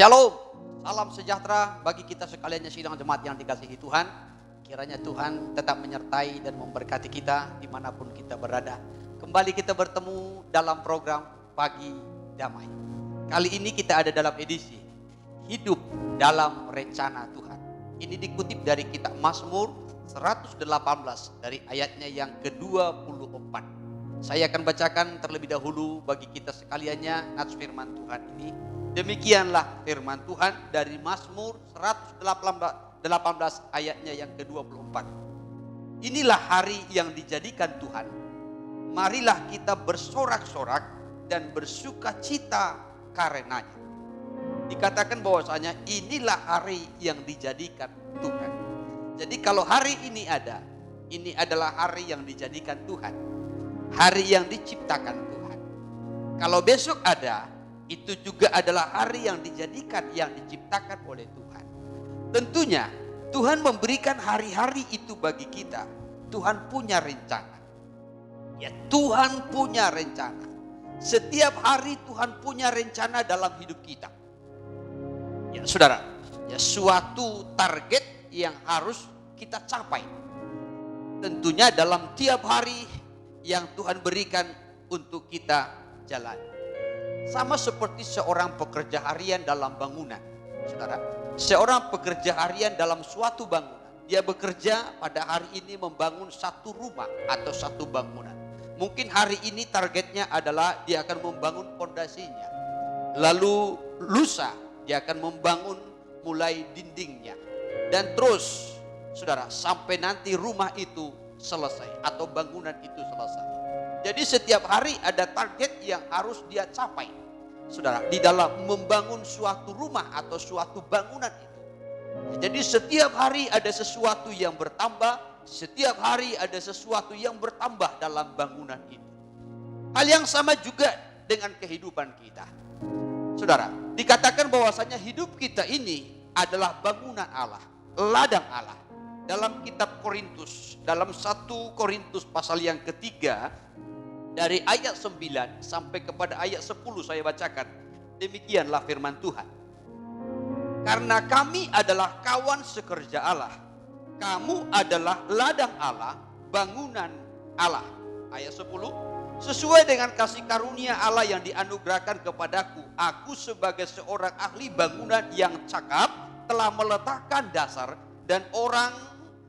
Shalom, salam sejahtera bagi kita sekalian sidang jemaat yang dikasihi Tuhan. Kiranya Tuhan tetap menyertai dan memberkati kita dimanapun kita berada. Kembali kita bertemu dalam program Pagi Damai. Kali ini kita ada dalam edisi Hidup dalam Rencana Tuhan. Ini dikutip dari kitab Mazmur 118 dari ayatnya yang ke-24. Saya akan bacakan terlebih dahulu bagi kita sekaliannya nats firman Tuhan ini. Demikianlah firman Tuhan dari Mazmur 118 ayatnya yang ke-24. Inilah hari yang dijadikan Tuhan. Marilah kita bersorak-sorak dan bersuka cita karenanya. Dikatakan bahwasanya inilah hari yang dijadikan Tuhan. Jadi kalau hari ini ada, ini adalah hari yang dijadikan Tuhan. Hari yang diciptakan Tuhan. Kalau besok ada, itu juga adalah hari yang dijadikan, yang diciptakan oleh Tuhan. Tentunya Tuhan memberikan hari-hari itu bagi kita. Tuhan punya rencana. Ya, Tuhan punya rencana. Setiap hari Tuhan punya rencana dalam hidup kita. Ya, saudara, ya suatu target yang harus kita capai. Tentunya dalam tiap hari yang Tuhan berikan untuk kita jalani. Sama seperti seorang pekerja harian dalam bangunan. Saudara, seorang pekerja harian dalam suatu bangunan. Dia bekerja pada hari ini membangun satu rumah atau satu bangunan. Mungkin hari ini targetnya adalah dia akan membangun fondasinya. Lalu lusa dia akan membangun mulai dindingnya. Dan terus, saudara, sampai nanti rumah itu selesai atau bangunan itu selesai. Jadi setiap hari ada target yang harus dia capai. Saudara, di dalam membangun suatu rumah atau suatu bangunan itu. Jadi setiap hari ada sesuatu yang bertambah, setiap hari ada sesuatu yang bertambah dalam bangunan itu. Hal yang sama juga dengan kehidupan kita. Saudara, dikatakan bahwasanya hidup kita ini adalah bangunan Allah, ladang Allah. Dalam kitab Korintus, dalam 1 Korintus pasal yang ketiga, dari ayat 9 sampai kepada ayat 10 saya bacakan. Demikianlah firman Tuhan. Karena kami adalah kawan sekerja Allah. Kamu adalah ladang Allah, bangunan Allah. Ayat 10. Sesuai dengan kasih karunia Allah yang dianugerahkan kepadaku, aku sebagai seorang ahli bangunan yang cakap telah meletakkan dasar dan orang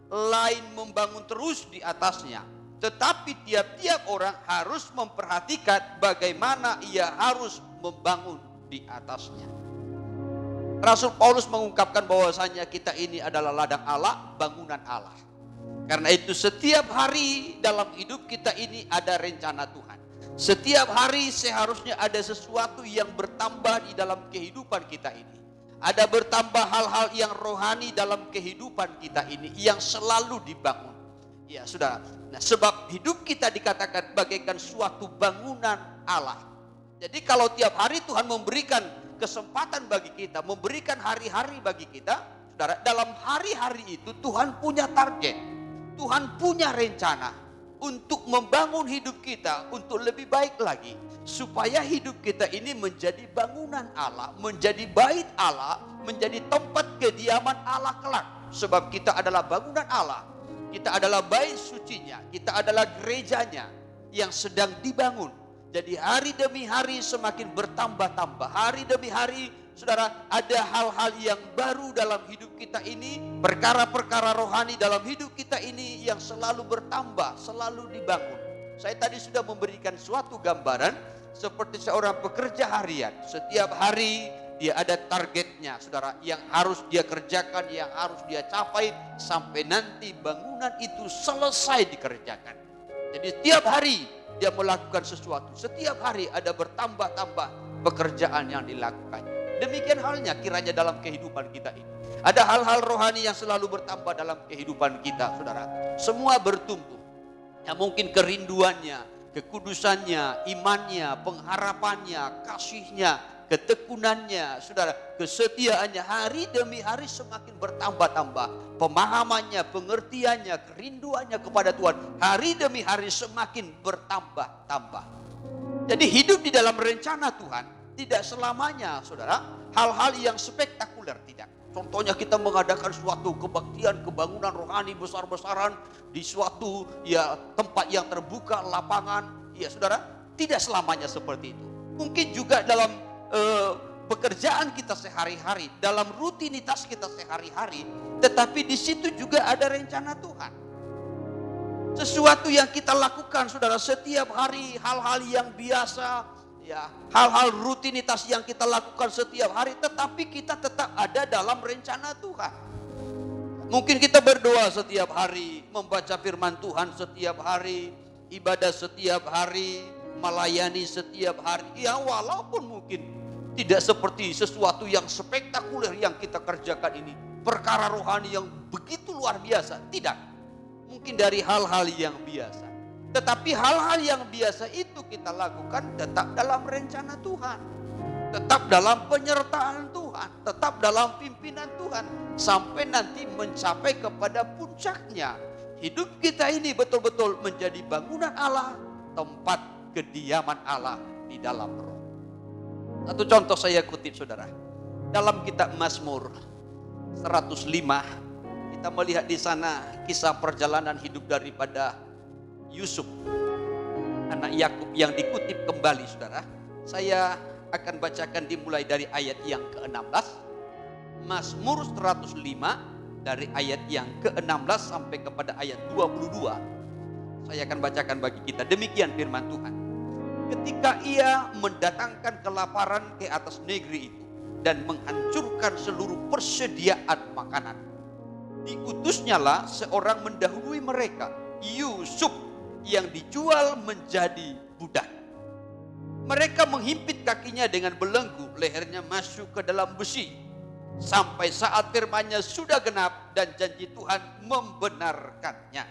lain membangun terus di atasnya. Tetapi tiap-tiap orang harus memperhatikan bagaimana ia harus membangun di atasnya. Rasul Paulus mengungkapkan bahwasanya kita ini adalah ladang Allah, bangunan Allah. Karena itu setiap hari dalam hidup kita ini ada rencana Tuhan. Setiap hari seharusnya ada sesuatu yang bertambah di dalam kehidupan kita ini. Ada bertambah hal-hal yang rohani dalam kehidupan kita ini yang selalu dibangun. Ya, saudara. Nah, sebab hidup kita dikatakan bagaikan suatu bangunan Allah. Jadi kalau tiap hari Tuhan memberikan kesempatan bagi kita, memberikan hari-hari bagi kita, saudara, dalam hari-hari itu Tuhan punya target. Tuhan punya rencana untuk membangun hidup kita untuk lebih baik lagi. Supaya hidup kita ini menjadi bangunan Allah, menjadi bait Allah, menjadi tempat kediaman Allah kelak. Sebab kita adalah bangunan Allah. Kita adalah bait sucinya, kita adalah gerejanya yang sedang dibangun. Jadi hari demi hari semakin bertambah-tambah. Hari demi hari, saudara, ada hal-hal yang baru dalam hidup kita ini. Perkara-perkara rohani dalam hidup kita ini yang selalu bertambah, selalu dibangun. Saya tadi sudah memberikan suatu gambaran seperti seorang pekerja harian. Setiap hari dia ada targetnya, saudara, yang harus dia kerjakan, yang harus dia capai sampai nanti bangunan itu selesai dikerjakan. Jadi setiap hari dia melakukan sesuatu. Setiap hari ada bertambah-tambah pekerjaan yang dilakukan. Demikian halnya kiranya dalam kehidupan kita ini. Ada hal-hal rohani yang selalu bertambah dalam kehidupan kita, saudara. Semua bertumbuh. Ya, mungkin kerinduannya, kekudusannya, imannya, pengharapannya, kasihnya, ketekunannya, saudara, kesetiaannya hari demi hari semakin bertambah-tambah. Pemahamannya, pengertiannya, kerinduannya kepada Tuhan hari demi hari semakin bertambah-tambah. Jadi hidup di dalam rencana Tuhan tidak selamanya, saudara, hal-hal yang spektakuler, tidak. Contohnya kita mengadakan suatu kebaktian, kebangunan rohani besar-besaran di suatu tempat yang terbuka, lapangan. Ya saudara, tidak selamanya seperti itu. Mungkin juga dalam pekerjaan kita sehari-hari, dalam rutinitas kita sehari-hari, tetapi di situ juga ada rencana Tuhan. Sesuatu yang kita lakukan saudara setiap hari, hal-hal yang biasa, hal-hal rutinitas yang kita lakukan setiap hari, tetapi kita tetap ada dalam rencana Tuhan. Mungkin kita berdoa setiap hari, membaca firman Tuhan setiap hari, ibadah setiap hari, melayani setiap hari. Ya walaupun mungkin tidak seperti sesuatu yang spektakuler yang kita kerjakan ini, perkara rohani yang begitu luar biasa, tidak. Mungkin dari hal-hal yang biasa. Tetapi hal-hal yang biasa itu kita lakukan tetap dalam rencana Tuhan. Tetap dalam penyertaan Tuhan. Tetap dalam pimpinan Tuhan. Sampai nanti mencapai kepada puncaknya. Hidup kita ini betul-betul menjadi bangunan Allah. Tempat kediaman Allah di dalam roh. Satu contoh saya kutip saudara. Dalam kitab Mazmur 105. Kita melihat di sana kisah perjalanan hidup daripada Yusuf, anak Yakub yang dikutip kembali saudara. Saya akan bacakan dimulai dari ayat yang ke-16. Mazmur 105 dari ayat yang ke-16 sampai kepada ayat 22. Saya akan bacakan bagi kita. Demikian firman Tuhan. Ketika ia mendatangkan kelaparan ke atas negeri itu dan menghancurkan seluruh persediaan makanan, diutusnyalah seorang mendahului mereka, Yusuf, yang dijual menjadi budak. Mereka menghimpit kakinya dengan belenggu, lehernya masuk ke dalam besi, sampai saat firman-Nya sudah genap dan janji Tuhan membenarkannya.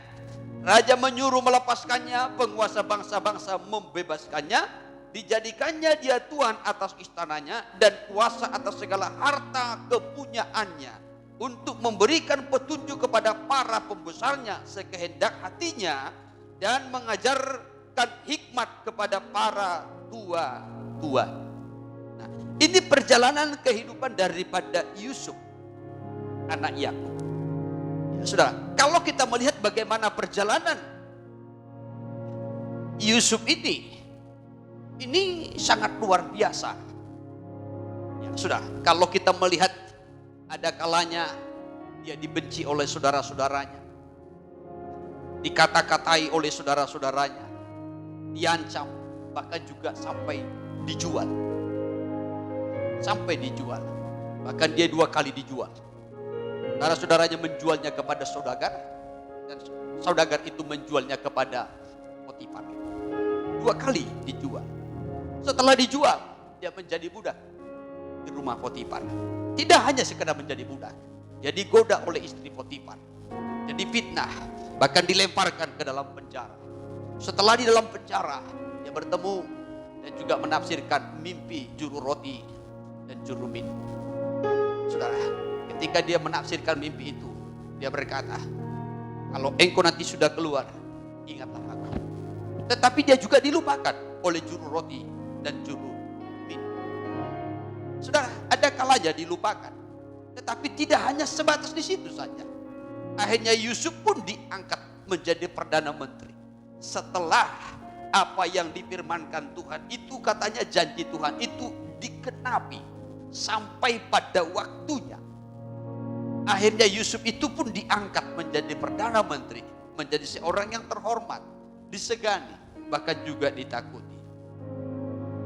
Raja menyuruh melepaskannya, penguasa bangsa-bangsa membebaskannya, dijadikannya dia tuan atas istananya dan kuasa atas segala harta kepunyaannya, untuk memberikan petunjuk kepada para pembesarnya sekehendak hatinya dan mengajarkan hikmat kepada para tua-tua. Nah, ini perjalanan kehidupan daripada Yusuf, anak Yakub. Ya, saudara, kalau kita melihat bagaimana perjalanan Yusuf ini sangat luar biasa. Ya, saudara, kalau kita melihat ada kalanya dia dibenci oleh saudara-saudaranya, dikata-katai oleh saudara-saudaranya, diancam, bahkan juga sampai dijual. Bahkan dia 2 kali dijual. Saudara-saudaranya menjualnya kepada saudagar, dan saudagar itu menjualnya kepada Potifar. 2 kali dijual. Setelah dijual, dia menjadi budak di rumah Potifar. Tidak hanya sekedar menjadi budak, dia digoda oleh istri Potifar, jadi fitnah, bahkan dilemparkan ke dalam penjara. Setelah di dalam penjara, dia bertemu dan juga menafsirkan mimpi juru roti dan juru minum. Saudara, ketika dia menafsirkan mimpi itu, dia berkata, kalau engkau nanti sudah keluar, ingatlah aku. Tetapi dia juga dilupakan oleh juru roti dan juru minum. Saudara, ada kalanya dilupakan. Tetapi tidak hanya sebatas di situ saja. Akhirnya Yusuf pun diangkat menjadi Perdana Menteri. Setelah apa yang difirmankan Tuhan itu, katanya janji Tuhan itu dikenapi sampai pada waktunya. Akhirnya Yusuf itu pun diangkat menjadi Perdana Menteri. Menjadi seorang yang terhormat, disegani, bahkan juga ditakuti.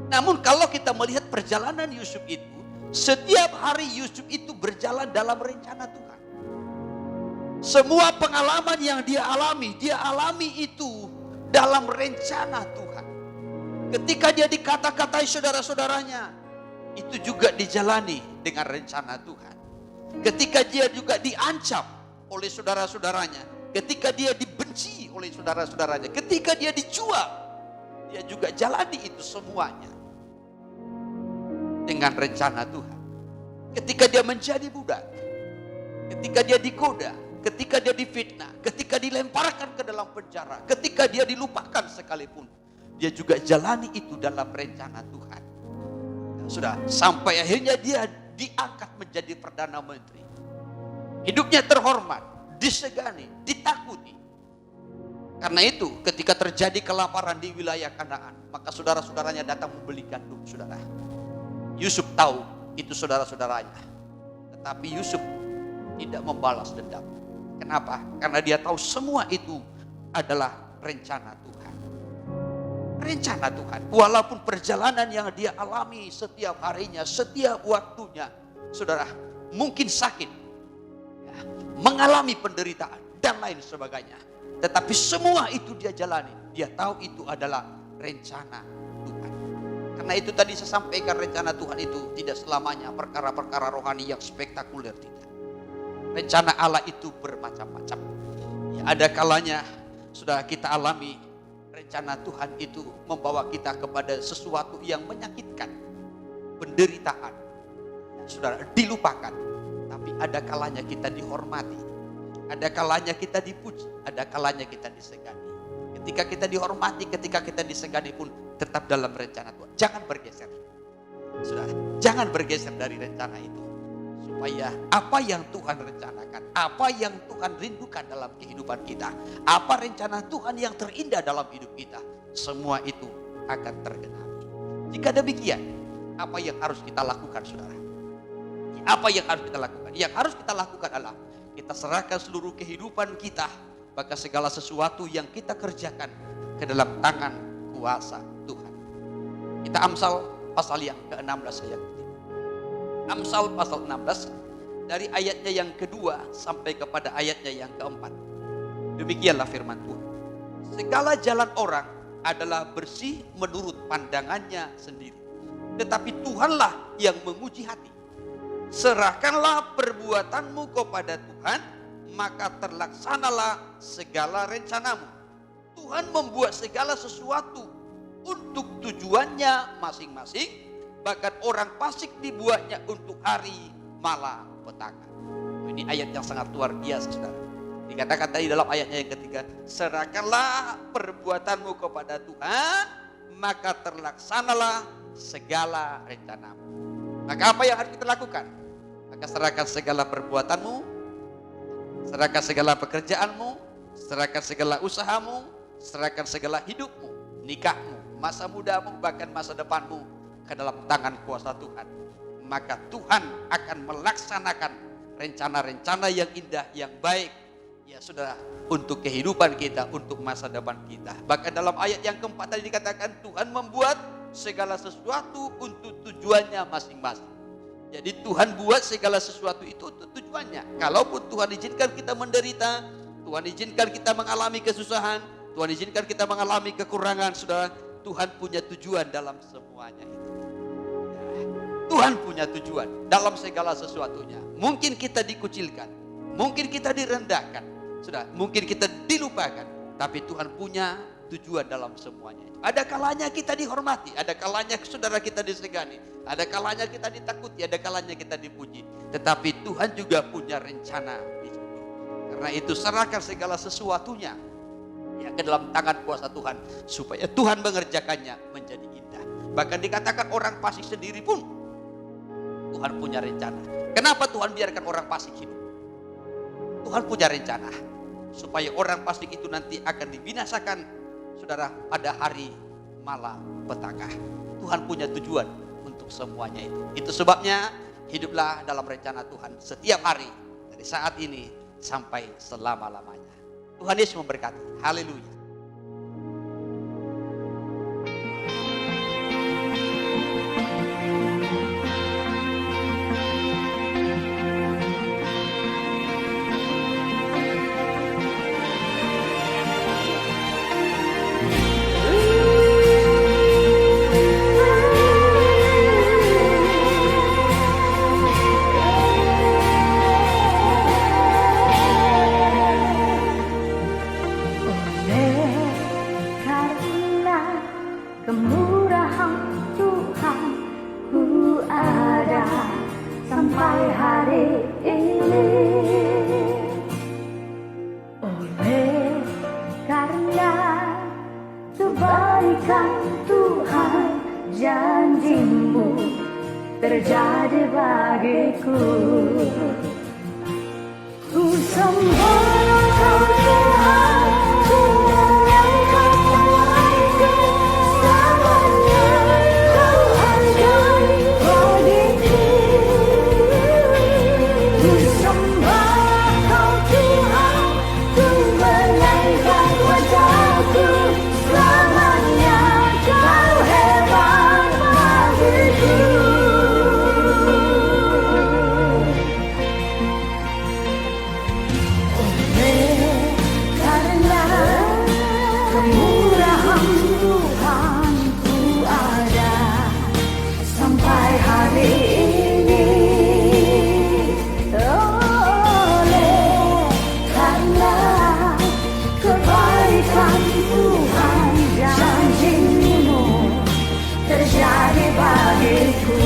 Namun kalau kita melihat perjalanan Yusuf itu, setiap hari Yusuf itu berjalan dalam rencana Tuhan. Semua pengalaman yang dia alami itu dalam rencana Tuhan. Ketika dia dikata-katai saudara-saudaranya, itu juga dijalani dengan rencana Tuhan. Ketika dia juga diancam oleh saudara-saudaranya, ketika dia dibenci oleh saudara-saudaranya, ketika dia dijual, dia juga jalani itu semuanya dengan rencana Tuhan. Ketika dia menjadi budak, ketika dia digoda, ketika dia difitnah, ketika dilemparkan ke dalam penjara, ketika dia dilupakan sekalipun, dia juga jalani itu dalam rencana Tuhan. Sudah sampai akhirnya dia diangkat menjadi Perdana Menteri. Hidupnya terhormat, disegani, ditakuti. Karena itu ketika terjadi kelaparan di wilayah Kanaan, maka saudara-saudaranya datang membeli gandum, saudara. Yusuf tahu itu saudara-saudaranya. Tetapi Yusuf tidak membalas dendam. Kenapa? Karena dia tahu semua itu adalah rencana Tuhan. Rencana Tuhan. Walaupun perjalanan yang dia alami setiap harinya, setiap waktunya, saudara, mungkin sakit, ya, mengalami penderitaan dan lain sebagainya. Tetapi semua itu dia jalani. Dia tahu itu adalah rencana Tuhan. Karena itu tadi saya sampaikan, rencana Tuhan itu tidak selamanya perkara-perkara rohani yang spektakuler, tidak. Rencana Allah itu bermacam-macam. Ya, ada kalanya sudah kita alami rencana Tuhan itu membawa kita kepada sesuatu yang menyakitkan, penderitaan. Ya, saudara, dilupakan. Tapi ada kalanya kita dihormati. Ada kalanya kita dipuji, ada kalanya kita disegani. Ketika kita dihormati, ketika kita disegani pun tetap dalam rencana Tuhan. Jangan bergeser. Saudara, jangan bergeser dari rencana itu. Supaya apa yang Tuhan rencanakan, apa yang Tuhan rindukan dalam kehidupan kita, apa rencana Tuhan yang terindah dalam hidup kita, semua itu akan tergenapi. Jika demikian, apa yang harus kita lakukan, saudara? Apa yang harus kita lakukan? Yang harus kita lakukan adalah kita serahkan seluruh kehidupan kita, maka segala sesuatu yang kita kerjakan ke dalam tangan kuasa Tuhan. Kita Amsal pasal yang ke-16 ayat ketiga. Amsal pasal 16 dari ayatnya yang kedua sampai kepada ayatnya yang keempat. Demikianlah firman Tuhan. Segala jalan orang adalah bersih menurut pandangannya sendiri, tetapi Tuhanlah yang menguji hati. Serahkanlah perbuatanmu kepada Tuhan, maka terlaksanalah segala rencanamu. Tuhan membuat segala sesuatu untuk tujuannya masing-masing. Bahkan orang fasik dibuatnya untuk hari malapetaka. Ini ayat yang sangat luar biasa, saudara. Dikatakan tadi dalam ayatnya yang ketiga, serahkanlah perbuatanmu kepada Tuhan, maka terlaksanalah segala rencanamu. Maka apa yang harus kita lakukan? Maka serahkan segala perbuatanmu, serahkan segala pekerjaanmu, serahkan segala usahamu, serahkan segala hidupmu, nikahmu, masa mudamu, bahkan masa depanmu ke dalam tangan kuasa Tuhan. Maka Tuhan akan melaksanakan rencana-rencana yang indah, yang baik, ya saudara, untuk kehidupan kita, untuk masa depan kita. Bahkan dalam ayat yang keempat tadi dikatakan Tuhan membuat segala sesuatu untuk tujuannya masing-masing. Jadi Tuhan buat segala sesuatu itu untuk tujuannya. Kalaupun Tuhan izinkan kita menderita, Tuhan izinkan kita mengalami kesusahan, Tuhan izinkan kita mengalami kekurangan, saudara, Tuhan punya tujuan dalam semuanya itu. Tuhan punya tujuan dalam segala sesuatunya. Mungkin kita dikucilkan, mungkin kita direndahkan, sudah, mungkin kita dilupakan, tapi Tuhan punya tujuan dalam semuanya. Ada kalanya kita dihormati, ada kalanya saudara kita disegani, ada kalanya kita ditakuti, ada kalanya kita dipuji. Tetapi Tuhan juga punya rencana di situ. Karena itu serahkan segala sesuatunya yang ke dalam tangan kuasa Tuhan, supaya Tuhan mengerjakannya menjadi indah. Bahkan dikatakan orang fasik sendiri pun Tuhan punya rencana. Kenapa Tuhan biarkan orang fasik hidup? Tuhan punya rencana supaya orang fasik itu nanti akan dibinasakan, saudara, pada hari malapetaka. Tuhan punya tujuan untuk semuanya itu. Itu sebabnya hiduplah dalam rencana Tuhan setiap hari, dari saat ini sampai selama-lamanya. Tuhan Yesus memberkati. Haleluya. terjadi bagiku. Ku sembah Kau Tuhan, ku menyembah Tuhanku, selamanya Kau ada bagiku. Ku sembah Kau Tuhan, ku menaikkan wajahku, selamanya Kau hebat bagiku. Karena kemurahan Tuhan ku ada sampai hari ini. Oleh karena kebaikan Tuhan, janji-Mu terjadi bagiku.